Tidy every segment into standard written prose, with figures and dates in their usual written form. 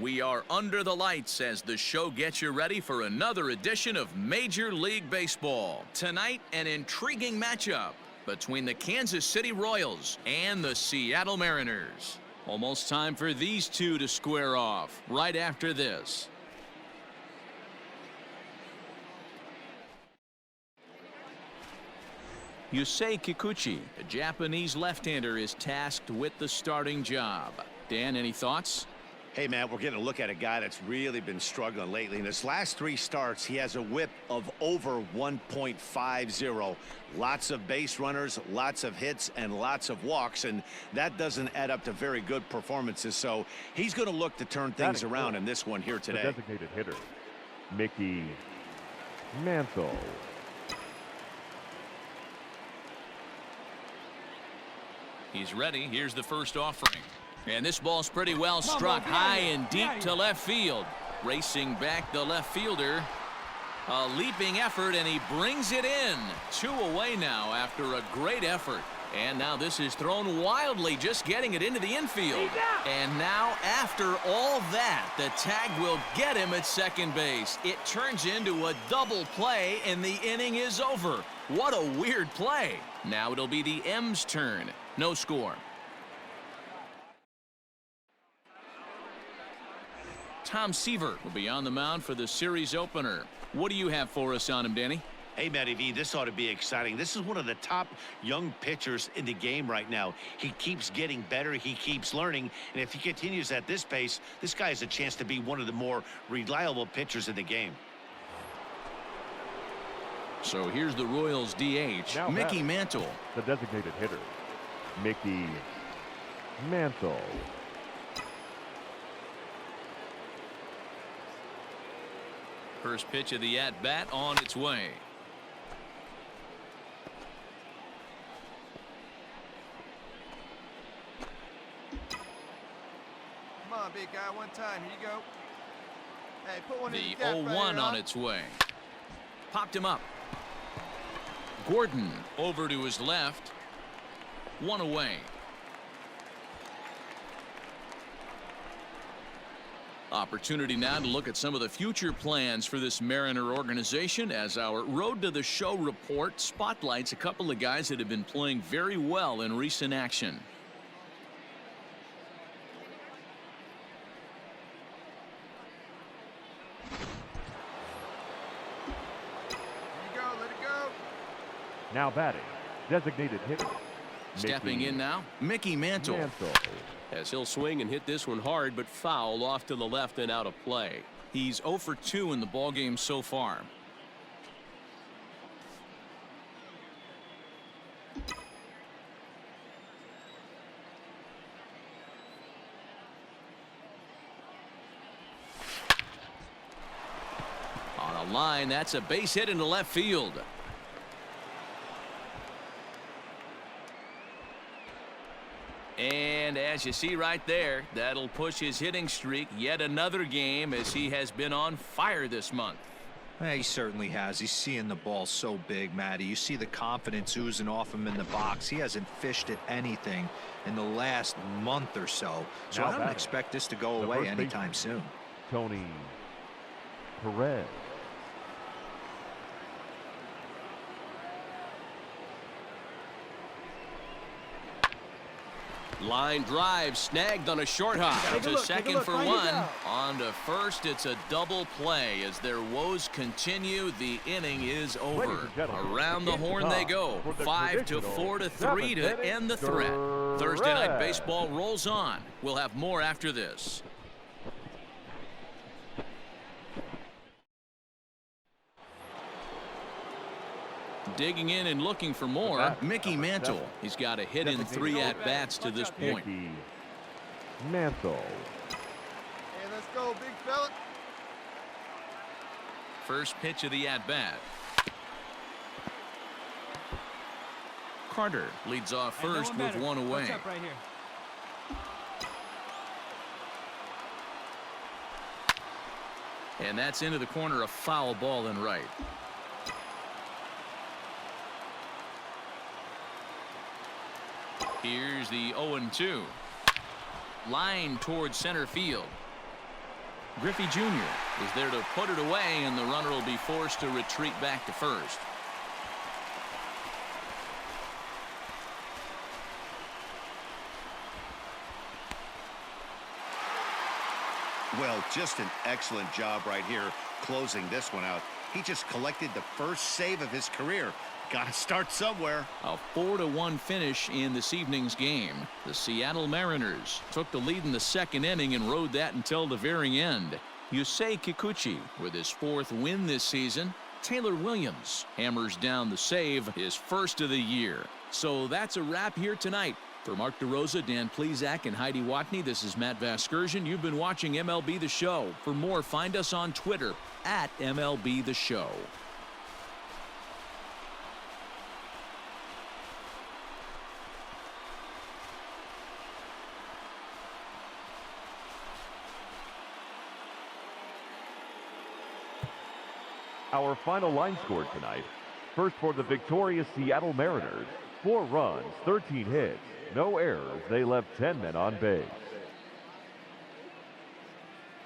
We are under the lights as the show gets you ready for another edition of Major League Baseball. Tonight, an intriguing matchup between the Kansas City Royals and the Seattle Mariners. Almost time for these two to square off right after this. Yusei Kikuchi, a Japanese left-hander, is tasked with the starting job. Dan, any thoughts? Hey, man, we're getting a look at a guy that's really been struggling lately. In his last 3 starts, he has a whip of over 1.50. Lots of base runners, lots of hits, and lots of walks, and that doesn't add up to very good performances. So he's going to look to turn things around in this one here today. The designated hitter, Mickey Mantle. He's ready. Here's the first offering. And this ball's pretty well struck high and deep to left field. Racing back the left fielder. A leaping effort, and he brings it in. 2 away now after a great effort. And now this is thrown wildly, just getting it into the infield. And now, after all that, the tag will get him at second base. It turns into a double play, and the inning is over. What a weird play. Now it'll be the M's turn. No score. Tom Seaver will be on the mound for the series opener. What do you have for us on him, Danny? Hey, Matty V, this ought to be exciting. This is one of the top young pitchers in the game right now. He keeps getting better. He keeps learning. And if he continues at this pace, this guy has a chance to be one of the more reliable pitchers in the game. So here's the Royals DH, Now Mickey Mantle. The designated hitter, Mickey Mantle. First pitch of the at-bat on its way. Come on, big guy, one time. Here you go. Hey, put one in The the gap 0-1 right on its way. Popped him up. Gordon over to his left. 1 away. Opportunity now to look at some of the future plans for this Mariner organization as our Road to the Show report spotlights a couple of guys that have been playing very well in recent action. Here you go, let it go. Now batting, designated hitter. Stepping Mickey in now, Mickey Mantle. As he'll swing and hit this one hard, but foul off to the left and out of play. He's 0 for 2 in the ballgame so far. On a line, that's a base hit into left field. And as you see right there, that'll push his hitting streak yet another game as he has been on fire this month. Yeah, he certainly has. He's seeing the ball so big, Matty. You see the confidence oozing off him in the box. He hasn't fished at anything in the last month or so. So I don't expect this to go away anytime soon. Tony Perez. Line drive snagged on a short hop to second for 1. On to first, it's a double play as their woes continue. The inning is over. Around the horn they go. 5 to 4 to 3 to end the threat. Thursday Night Baseball rolls on. We'll have more after this. Digging in and looking for more, Mickey Mantle. He's got a hit in 3 at-bats to this point. Mickey Mantle. Hey, let's go, big fella. First pitch of the at-bat. Carter leads off first with 1 away. Right here. And that's into the corner, a foul ball in right. Here's the 0-2. Line towards center field. Griffey Jr. is there to put it away, and the runner will be forced to retreat back to first. Well, just an excellent job right here closing this one out. He just collected the first save of his career. Got to start somewhere. A 4-1 finish in this evening's game. The Seattle Mariners took the lead in the second inning and rode that until the very end. Yusei Kikuchi with his 4th win this season. Taylor Williams hammers down the save, his first of the year. So that's a wrap here tonight. For Mark DeRosa, Dan Plesac, and Heidi Watney, this is Matt Vasgersian. You've been watching MLB The Show. For more, find us on Twitter at MLB The Show. Our final line score tonight. First for the victorious Seattle Mariners. 4 runs, 13 hits, no errors. They left 10 men on base.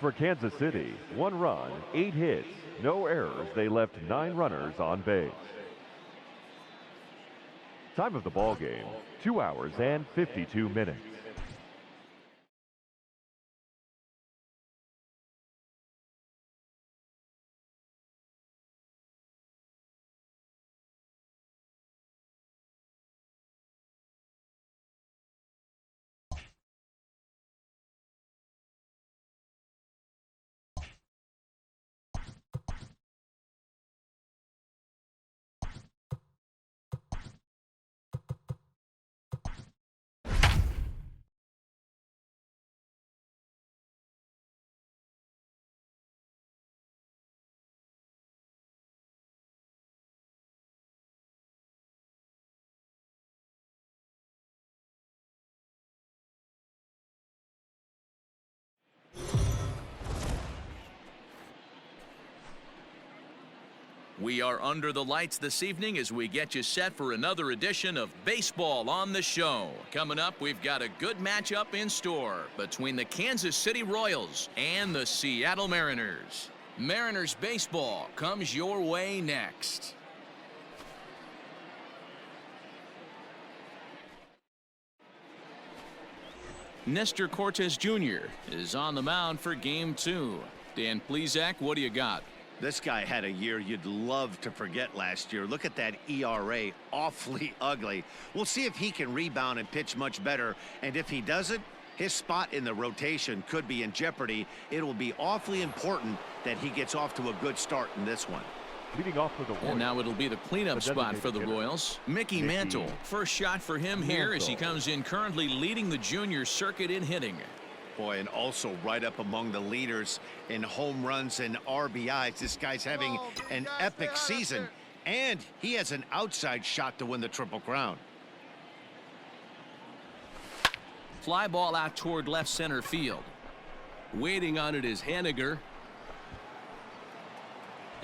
For Kansas City, 1 run, 8 hits, no errors. They left 9 runners on base. Time of the ball game, 2 hours and 52 minutes. We are under the lights this evening as we get you set for another edition of Baseball on the Show. Coming up, we've got a good matchup in store between the Kansas City Royals and the Seattle Mariners. Mariners baseball comes your way next. Nestor Cortes Jr. is on the mound for Game 2. Dan Plesac, what do you got? This guy had a year you'd love to forget last year. Look at that ERA, awfully ugly. We'll see if he can rebound and pitch much better. And if he doesn't, his spot in the rotation could be in jeopardy. It will be awfully important that he gets off to a good start in this one. Leading off for the Royals. And now it'll be the cleanup spot for the Royals. Mickey Mantle. First shot for him here as he comes in currently leading the junior circuit in hitting. Boy, and also right up among the leaders in home runs and RBIs. This guy's having an epic season, and he has an outside shot to win the Triple Crown. Fly ball out toward left center field. Waiting on it is Haniger.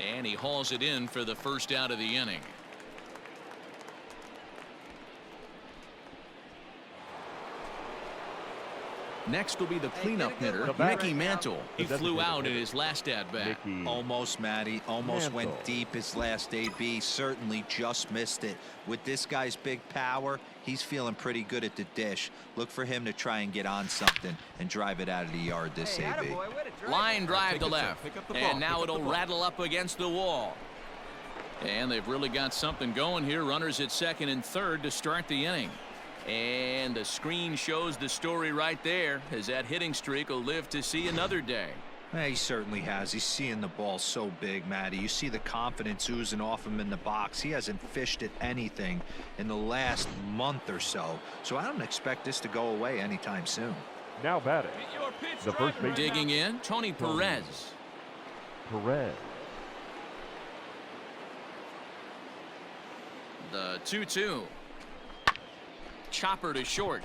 And he hauls it in for the first out of the inning. Next will be the cleanup hitter, Mickey Mantle. He flew out in his last at-bat. Almost, Matty. Almost went deep his last AB. Certainly just missed it. With this guy's big power, he's feeling pretty good at the dish. Look for him to try and get on something and drive it out of the yard this AB. Line drive to left. And now it'll rattle up against the wall. And they've really got something going here. Runners at second and third to start the inning. And the screen shows the story right there, as that hitting streak will live to see another day. Yeah, he certainly has. He's seeing the ball so big, Matty. You see the confidence oozing off him in the box. He hasn't fished at anything in the last month or so. So I don't expect this to go away anytime soon. Now batting, the first baseman. Digging in, Tony Perez. The 2-2. Chopper to short.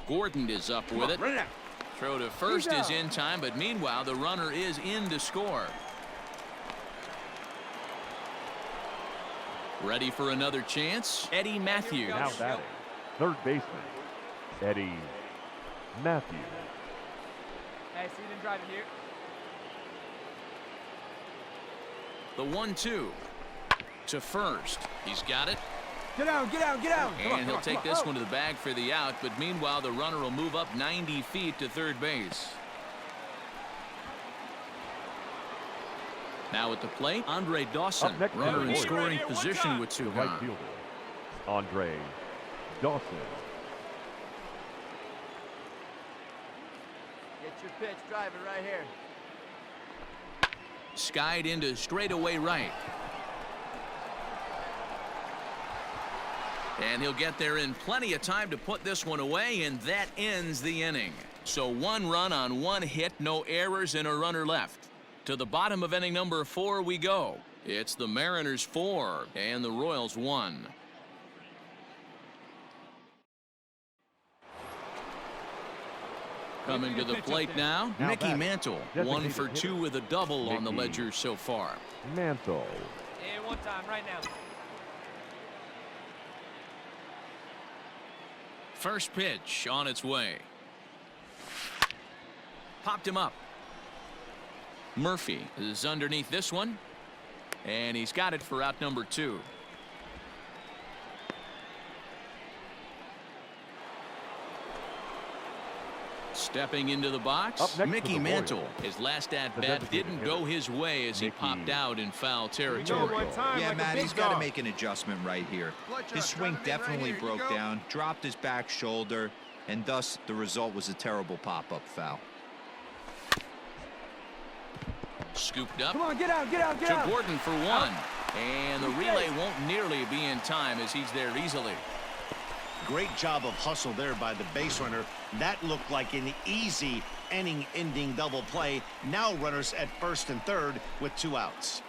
Gordon is up with it. Throw to first is in time, but meanwhile the runner is in to score. Ready for another chance, Eddie Matthews. Now batting, third baseman, Eddie Matthews. Hey, see them driving here. The 1-2 to first. He's got it. Get out, get out, get out. And he'll take this one to the bag for the out, but meanwhile the runner will move up 90 feet to third base. Now at the plate, Andre Dawson, runner in scoring position with two Right gone. fielder, Andre Dawson. Get your pitch, drive it right here. Skied into straightaway right. And he'll get there in plenty of time to put this one away, and that ends the inning. So 1 run on 1 hit, no errors, and a runner left. To the bottom of inning number 4 we go. It's the Mariners 4 and the Royals 1. Coming to the plate now, Mickey Mantle. 1 for 2 with a double on the ledger so far. Mantle. And one time right now. First pitch on its way. Popped him up. Murphy is underneath this one, and he's got it for out number 2. Stepping into the box, Mickey Mantle. His last at-bat didn't go his way as he popped out in foul territory. Yeah, Matt, he's got to make an adjustment right here. His swing definitely broke down, dropped his back shoulder, and thus the result was a terrible pop-up foul. Scooped up. Come on, get out, get out, get to out. Gordon for 1. And the relay won't nearly be in time as he's there easily. Great job of hustle there by the base runner. That looked like an easy inning-ending double play. Now runners at first and third with 2 outs.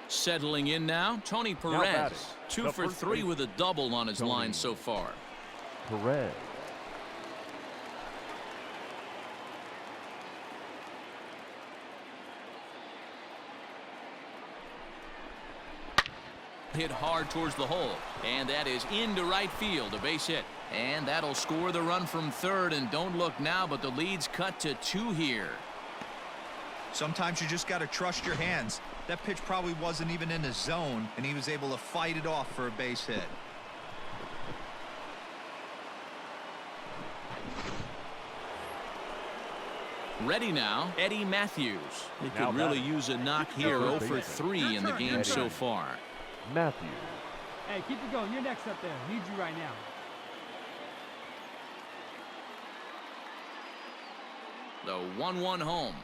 Settling in now, Tony Perez. 2 for 3 with a double on his line so far. Perez. Hit hard towards the hole, and that is into right field, a base hit. And that'll score the run from third, and don't look now, but the lead's cut to 2 here. Sometimes you just got to trust your hands. That pitch probably wasn't even in the zone, and he was able to fight it off for a base hit. Ready now, Eddie Matthews. He could really use a knock here. 0 for 3 in the game so far. Matthews. Hey, keep it going. You're next up there. Need you right now. The 1-1 home.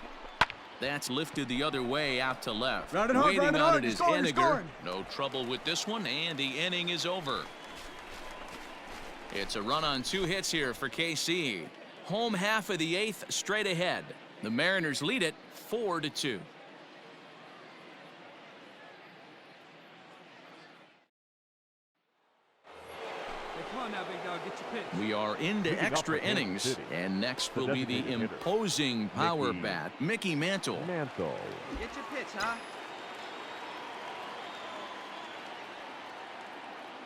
That's lifted the other way out to left. Round it hard, Waiting round it on hard. it is You're scoring, you're Eniger. scoring. No trouble with this one, and the inning is over. It's a run on 2 hits here for KC. Home half of the 8th straight ahead. The Mariners lead it 4-2. Hey, come on now, big dog. Get your pitch. We are into extra innings, and next will be the imposing power bat, Mickey Mantle. Mantle. Get your pitch, huh?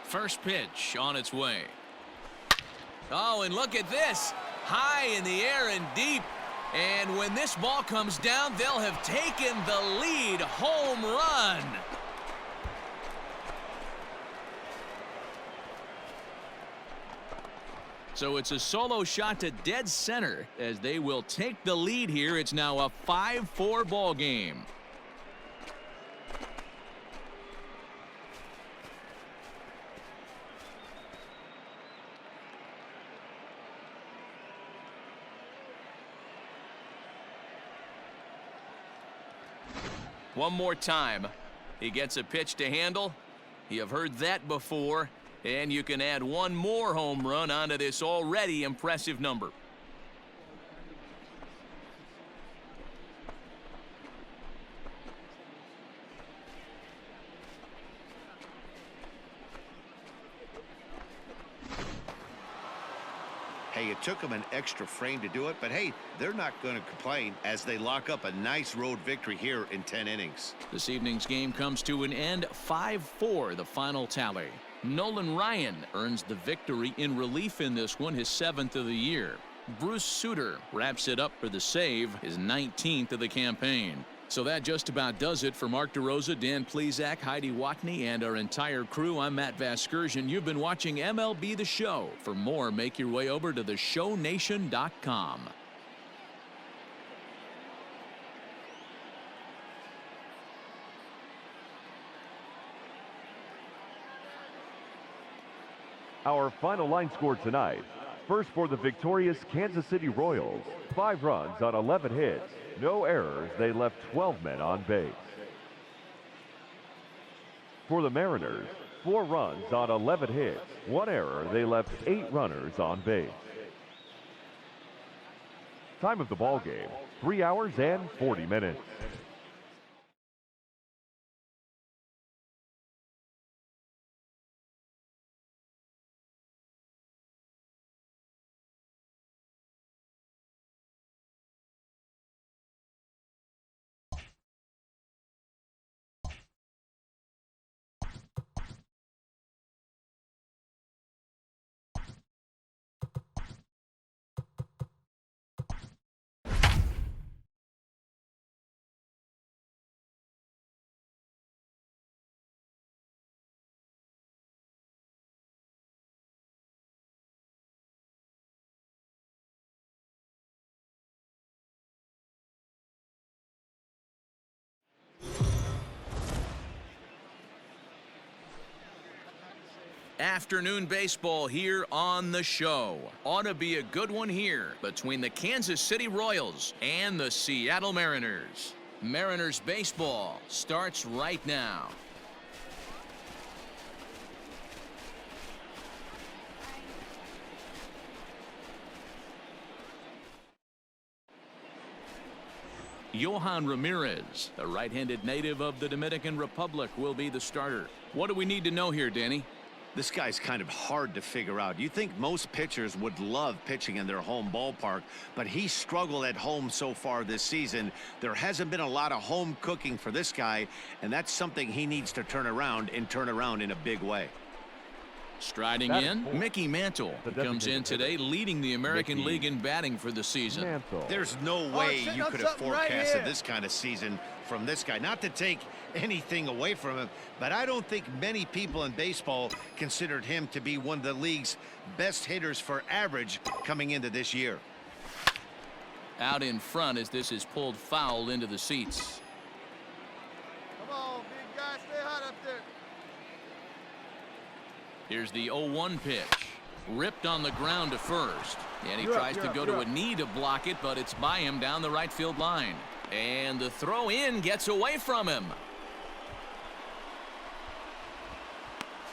First pitch on its way. Oh, and look at this. High in the air and deep. And when this ball comes down, they'll have taken the lead. Home run. So it's a solo shot to dead center as they will take the lead here. It's now a 5-4 ball game. One more time. He gets a pitch to handle. You have heard that before. And you can add one more home run onto this already impressive number. Hey, Hey, it took them an extra frame to do it, but hey, they're not going to complain as they lock up a nice road victory here in 10 innings. This evening's game comes to an end, 5-4 the final tally. Nolan Ryan earns the victory in relief in this one, his 7th of the year. Bruce Sutter wraps it up for the save, his 19th of the campaign. So that just about does it for Mark DeRosa, Dan Plesac, Heidi Watney, and our entire crew. I'm Matt Vasgersian. You've been watching MLB The Show. For more, make your way over to theshownation.com. Our final line score tonight. First for the victorious Kansas City Royals. 5 runs on 11 hits. No errors. They left 12 men on base. For the Mariners, 4 runs on 11 hits. 1 error. They left 8 runners on base. Time of the ball game, 3 hours and 40 minutes. Afternoon baseball here on the show. Ought to be a good one here between the Kansas City Royals and the Seattle Mariners. Mariners baseball starts right now. Johan Ramirez, a right-handed native of the Dominican Republic, will be the starter. What do we need to know here, Danny? This guy's kind of hard to figure out. You think most pitchers would love pitching in their home ballpark, but he struggled at home so far this season. There hasn't been a lot of home cooking for this guy, and that's something he needs to turn around in a big way. Striding in, Mickey Mantle comes in today, leading the American League in batting for the season. There's no way you could have forecasted this kind of season from this guy. Not to take anything away from him, but I don't think many people in baseball considered him to be one of the league's best hitters for average coming into this year. Out in front as this is pulled foul into the seats. Come on, big guy, stay hot up there. Here's the 0-1 pitch. Ripped on the ground to first. And he tries to go to a knee to block it, but it's by him down the right field line. And the throw in gets away from him.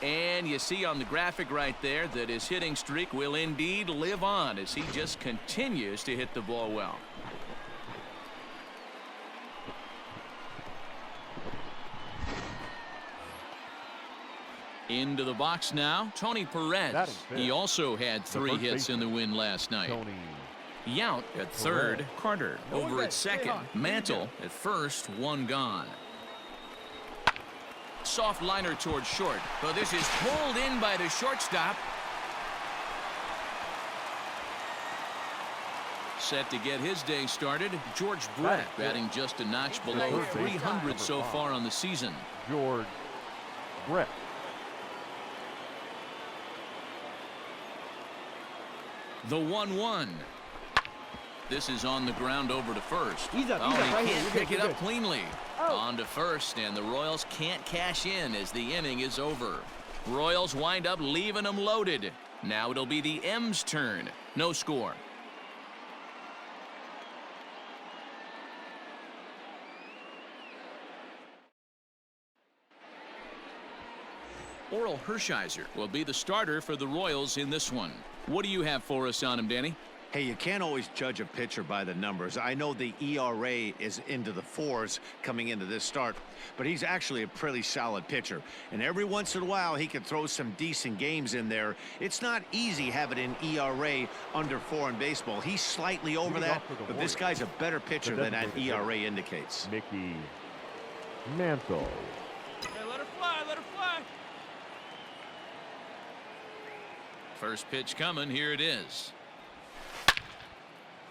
And you see on the graphic right there that his hitting streak will indeed live on as he just continues to hit the ball well. Into the box now, Tony Perez. He also had 3 hits in the win last night. Yount at third, Carter over at second, Mantle at first, 1 gone. Soft liner towards short, but this is pulled in by the shortstop. Set to get his day started, George Brett batting just a notch below 300 so far on the season. George Brett. The 1-1. This is on the ground over to first. He can't pick it up cleanly. On to first, and the Royals can't cash in as the inning is over. Royals wind up leaving them loaded. Now it'll be the M's turn. No score. Oral Hershiser will be the starter for the Royals in this one. What do you have for us on him, Danny? Hey, you can't always judge a pitcher by the numbers. I know the ERA is into the 4s coming into this start, but he's actually a pretty solid pitcher. And every once in a while, he can throw some decent games in there. It's not easy having an ERA under 4 in baseball. He's slightly over that, but this guy's a better pitcher than that ERA indicates. Mickey Mantle. Hey, let her fly, let her fly. First pitch coming. Here it is.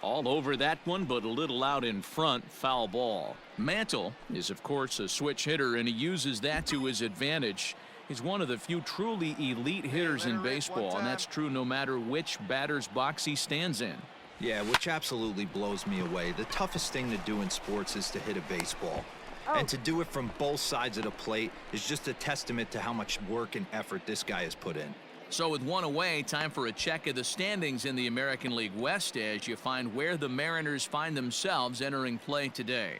All over that one, but a little out in front. Foul ball. Mantle is, of course, a switch hitter, and he uses that to his advantage. He's one of the few truly elite hitters in baseball, and that's true no matter which batter's box he stands in. Yeah, which absolutely blows me away. The toughest thing to do in sports is to hit a baseball. And to do it from both sides of the plate is just a testament to how much work and effort this guy has put in. So with one away, time for a check of the standings in the American League West as you find where the Mariners find themselves entering play today.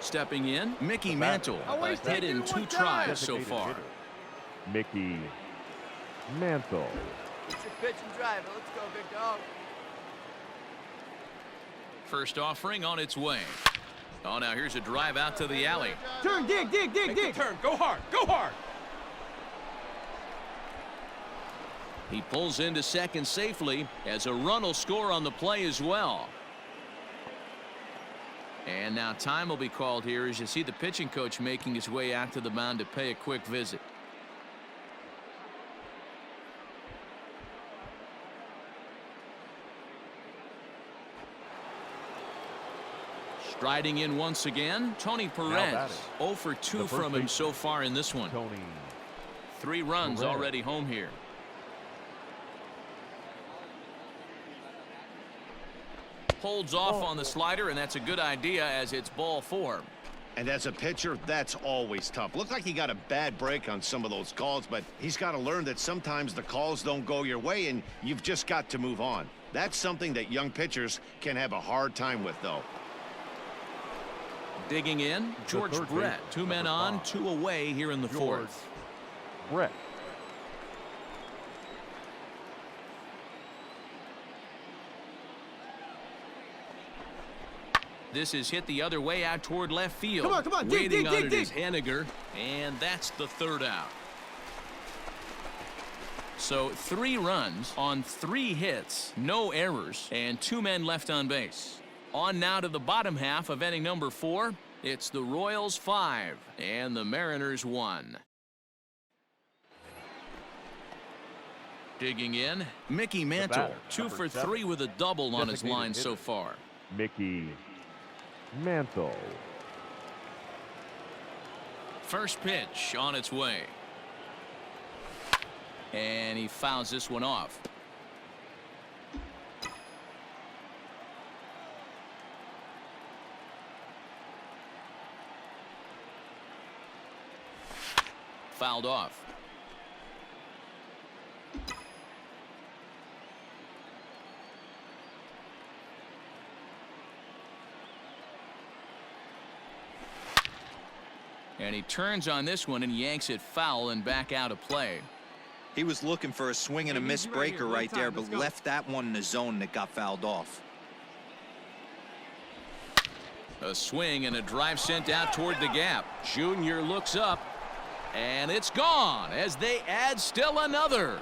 Stepping in, Mickey Mantle. Hit in 2 tries so far. Mickey Mantle. It's your pitch and drive. Let's go, big dog. First offering on its way. Oh, now here's a drive out to the alley. Turn, dig. Turn, go hard, go hard. He pulls into second safely as a run will score on the play as well. And now time will be called here as you see the pitching coach making his way out to the mound to pay a quick visit. Striding in once again, Tony Perez. 0 for 2 from him so far in this one. 3 runs already home here. Holds off on the slider, and that's a good idea as it's ball 4. And as a pitcher, that's always tough. Looked like he got a bad break on some of those calls, but he's got to learn that sometimes the calls don't go your way, and you've just got to move on. That's something that young pitchers can have a hard time with, though. Digging in, George Brett. 2 men on, 2 away here in the 4th. Brett. This is hit the other way out toward left field. Come on, waiting on it is Henniger, and that's the 3rd out. So 3 runs on 3 hits, no errors, and 2 men left on base. On now to the bottom half of inning number 4. It's the Royals 5 and the Mariners 1. Digging in, Mickey Mantle. 2 for 3 with a double on his line so far. Mickey Mantle. First pitch on its way. And he fouls this one off. Fouled off. And he turns on this one and yanks it foul and back out of play. He was looking for a swing and a miss breaker right there, but left that one in the zone that got fouled off. A swing and a drive sent out toward the gap. Junior looks up, and it's gone as they add still another.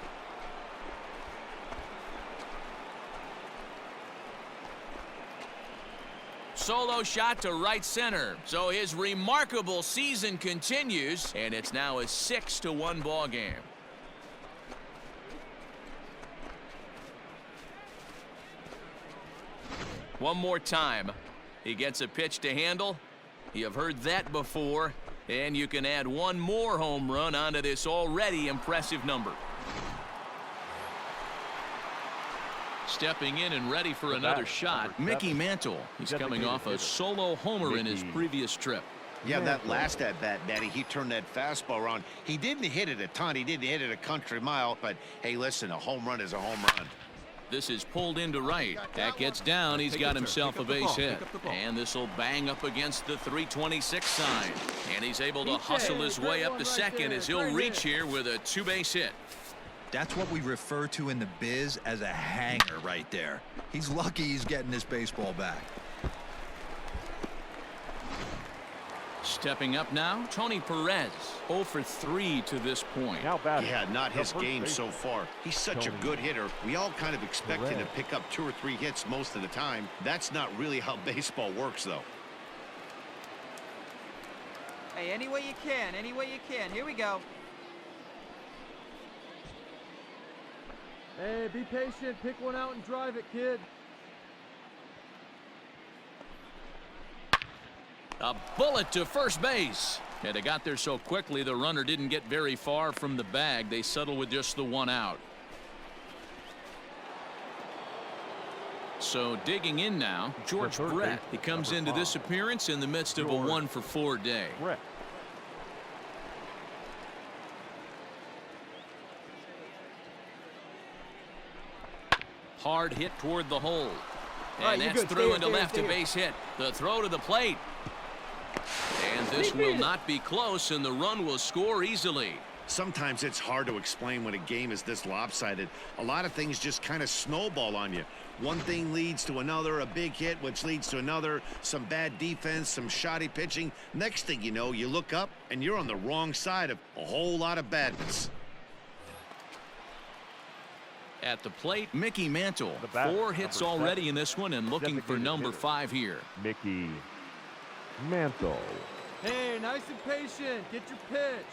Solo shot to right center. So his remarkable season continues, and it's now a 6-1 ball game. One more time. He gets a pitch to handle. You have heard that before, and you can add one more home run onto this already impressive number. Stepping in and ready for another shot, Mickey Mantle. He's coming off a solo homer in his previous trip. Yeah, that last at-bat, Daddy, he turned that fastball around. He didn't hit it a ton. He didn't hit it a country mile. But, hey, listen, a home run is a home run. This is pulled into right. That gets down. He's got himself a base hit. And this will bang up against the 326 sign. And he's able to hustle his way up to second as he'll reach here with a 2-base hit. That's what we refer to in the biz as a hanger right there. He's lucky he's getting this baseball back. Stepping up now, Tony Perez, 0 for 3 to this point. Now batting. Yeah, not his game base. so far. He's such a good hitter. We all kind of expect him to pick up 2 or 3 hits most of the time. That's not really how baseball works, though. Hey, any way you can, any way you can. Here we go. Hey, be patient. Pick one out and drive it, kid. A bullet to first base. And they got there so quickly the runner didn't get very far from the bag. They settled with just the 1 out. So digging in now, George Brett. He comes into this appearance in the midst of a 1 for 4 day. Brett. Hard hit toward the hole. And that's through into left, a base hit. The throw to the plate. And this will not be close, and the run will score easily. Sometimes it's hard to explain when a game is this lopsided. A lot of things just kind of snowball on you. One thing leads to another, a big hit, which leads to another, some bad defense, some shoddy pitching. Next thing you know, you look up, and you're on the wrong side of a whole lot of badness. At the plate, Mickey Mantle. 4 hits number already 7. in this one and looking for number 5 here. Mickey Mantle. Hey, nice and patient. Get your pitch.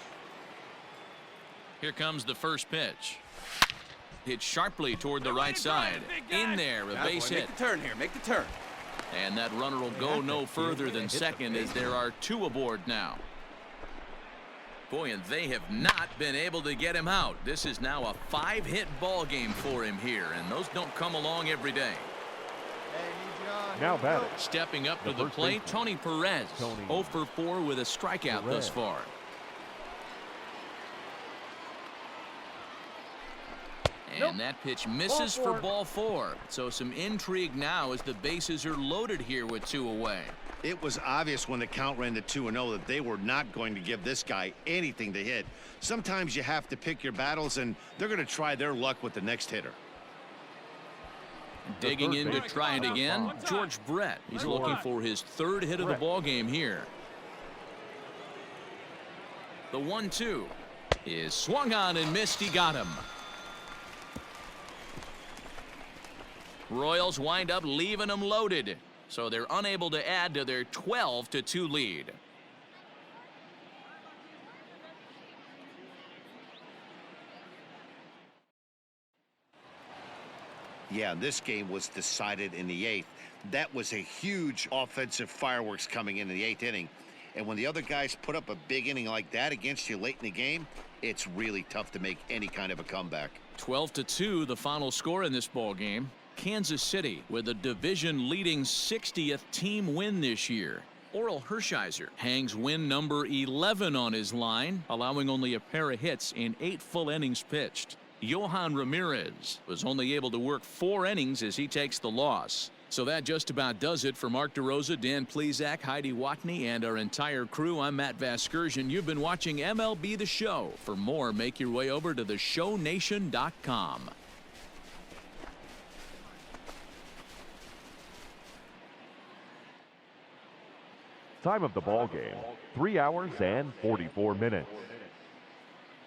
Here comes the first pitch. Hit sharply toward the right side. In there, a base hit. Make the turn here. Make the turn. And that runner will go no further than second as there are 2 aboard now. Boy, and they have not been able to get him out. This is now a 5-hit ball game for him here, and those don't come along every day. Hey, need you on. Now batting. Stepping up to the plate, Tony Perez. 0 for 4 with a strikeout thus far. And that pitch misses for ball 4. So some intrigue now as the bases are loaded here with 2 away. It was obvious when the count ran to 2-0 that they were not going to give this guy anything to hit. Sometimes you have to pick your battles, and they're going to try their luck with the next hitter. Digging in to try it again, George Brett. He's looking for his 3rd hit of the ball game here. The 1-2 is swung on and missed. He got him. Royals wind up leaving them loaded, so they're unable to add to their 12-2 lead. Yeah, this game was decided in the 8th. That was a huge offensive fireworks coming into the 8th inning. And when the other guys put up a big inning like that against you late in the game, it's really tough to make any kind of a comeback. 12-2, the final score in this ball game. Kansas City with a division-leading 60th team win this year. Oral Hershiser hangs win number 11 on his line, allowing only a pair of hits in 8 full innings pitched. Johan Ramirez was only able to work 4 innings as he takes the loss. So that just about does it for Mark DeRosa, Dan Plesac, Heidi Watney, and our entire crew. I'm Matt Vasgersian. You've been watching MLB The Show. For more, make your way over to theshownation.com. Time of the ball game, 3 hours and 44 minutes.